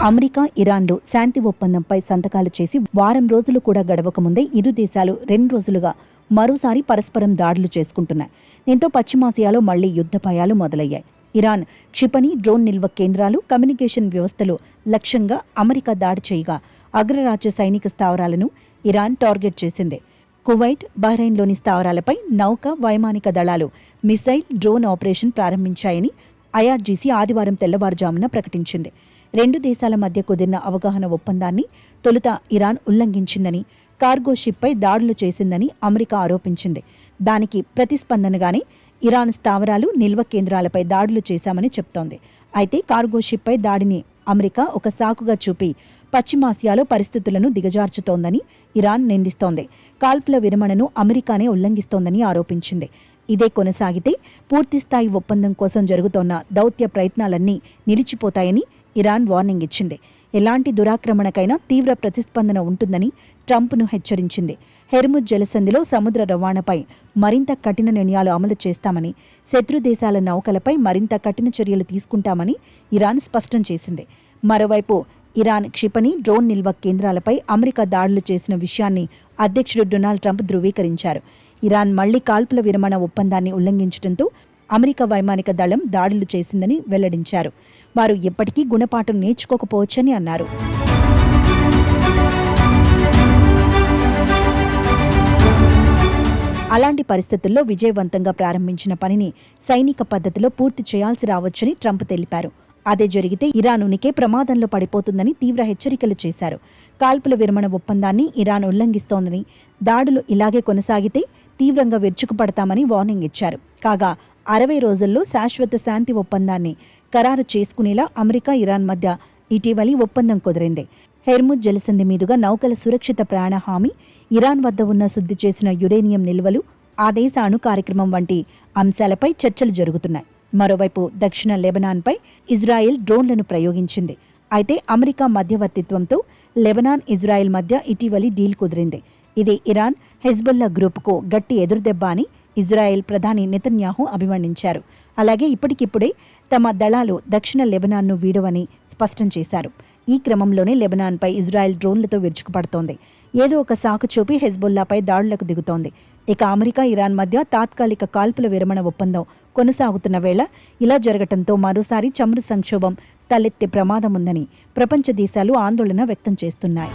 America, ఇరాన్లు శాంతి ఒప్పందంపై సంతకాలు చేసి వారం రోజులు కూడా గడవకముందే ఇరు దేశాలు 2 రోజులుగా మరోసారి పరస్పరం దాడులు చేసుకుంటున్నాయి. దీంతో పశ్చిమాసియాలో మళ్లీ యుద్ధ భయాలు మొదలయ్యాయి. ఇరాన్ క్షిపణి, డ్రోన్ నిల్వ కేంద్రాలు, కమ్యూనికేషన్ వ్యవస్థలు లక్ష్యంగా అమెరికా దాడి చేయగా అగ్రరాజ్య సైనిక స్థావరాలను ఇరాన్ టార్గెట్ చేసింది. కువైట్, బహ్రెయిన్లోని స్థావరాలపై నౌక, వైమానిక దళాలు మిసైల్, డ్రోన్ ఆపరేషన్ ప్రారంభించాయని ఐఆర్జీసీ ఆదివారం తెల్లవారుజామున ప్రకటించింది. 2 దేశాల మధ్య కుదిరిన అవగాహన ఒప్పందాన్ని తొలుత ఇరాన్ ఉల్లంఘించిందని, కార్గో షిప్పై దాడులు చేసిందని అమెరికా ఆరోపించింది. దానికి ప్రతిస్పందనగానే ఇరాన్ స్థావరాలు, నిల్వ కేంద్రాలపై దాడులు చేశామని చెప్తోంది. అయితే కార్గో షిప్పై దాడిని అమెరికా ఒక సాకుగా చూపి పశ్చిమాసియాలో పరిస్థితులను దిగజార్చుతోందని ఇరాన్ నిందిస్తోంది. కాల్పుల విరమణను అమెరికానే ఉల్లంఘిస్తోందని ఆరోపించింది. ఇదే కొనసాగితే పూర్తిస్థాయి ఒప్పందం కోసం జరుగుతోన్న దౌత్య ప్రయత్నాలన్నీ నిలిచిపోతాయని ఇరాన్ వార్నింగ్ ఇచ్చింది. ఎలాంటి దురాక్రమణకైనా తీవ్ర ప్రతిస్పందన ఉంటుందని ట్రంప్ను హెచ్చరించింది. హెర్ముజ్ జలసంధిలో సముద్ర రవాణాపై మరింత కఠిన నిర్ణయాలు అమలు చేస్తామని, శత్రు దేశాల నౌకలపై మరింత కఠిన చర్యలు తీసుకుంటామని ఇరాన్ స్పష్టం చేసింది. మరోవైపు ఇరాన్ క్షిపణి, డ్రోన్ నిల్వ కేంద్రాలపై అమెరికా దాడులు చేసిన విషయాన్ని అధ్యక్షుడు డొనాల్డ్ ట్రంప్ ధృవీకరించారు. ఇరాన్ మళ్లీ కాల్పుల విరమణ ఒప్పందాన్ని ఉల్లంఘించడంతో అమెరికా వైమానిక దళం దాడులు చేసిందని వెల్లడించారు. వారు ఎప్పటికీ గుణపాఠం నేర్చుకోకపోవచ్చని అన్నారు. అలాంటి పరిస్థితుల్లో విజయవంతంగా ప్రారంభించిన పనిని సైనిక పద్ధతిలో పూర్తి చేయాల్సి రావచ్చని ట్రంప్ తెలిపారు. అదే జరిగితే ఇరాన్ ఉనికే ప్రమాదంలో పడిపోతుందని తీవ్ర హెచ్చరికలు చేశారు. కాల్పుల విరమణ ఒప్పందాన్ని ఇరాన్ ఉల్లంఘిస్తోందని, దాడులు ఇలాగే కొనసాగితే తీవ్రంగా విరుచుకుపడతామని వార్నింగ్ ఇచ్చారు. కాగా 60 రోజుల్లో శాశ్వత శాంతి ఒప్పందాన్ని ఖరారు చేసుకునేలా అమెరికా, ఇరాన్ మధ్య ఇటీవలి ఒప్పందం కుదిరింది. హెర్ముజ్ జలసంధి మీదుగా నౌకల సురక్షిత ప్రయాణ హామీ, ఇరాన్ వద్ద ఉన్న శుద్ధి చేసిన యురేనియం నిల్వలు, ఆ దేశ అణు కార్యక్రమం వంటి అంశాలపై చర్చలు జరుగుతున్నాయి. మరోవైపు దక్షిణ లెబనాన్పై ఇజ్రాయెల్ డ్రోన్లను ప్రయోగించింది. అయితే అమెరికా మధ్యవర్తిత్వంతో లెబనాన్, ఇజ్రాయెల్ మధ్య ఇటీవలి డీల్ కుదిరింది. ఇది ఇరాన్, హెజ్బొల్లా గ్రూపుకు గట్టి ఎదురుదెబ్బ అని ఇజ్రాయెల్ ప్రధాని నెతన్యాహు అభివర్ణించారు. అలాగే ఇప్పటికిప్పుడే తమ దళాలు దక్షిణ లెబనాన్ను వీడవని స్పష్టం చేశారు. ఈ క్రమంలోనే లెబనాన్పై ఇజ్రాయెల్ డ్రోన్లతో విరుచుకుపడుతోంది. ఏదో ఒక సాకు చూపి హెజ్బొల్లాపై దాడులకు దిగుతోంది. ఇక అమెరికా, ఇరాన్ మధ్య తాత్కాలిక కాల్పుల విరమణ ఒప్పందం కొనసాగుతున్న వేళ ఇలా జరగటంతో మరోసారి చమురు సంక్షోభం తలెత్తే ప్రమాదం ఉందని ప్రపంచ దేశాలు ఆందోళన వ్యక్తం చేస్తున్నాయి.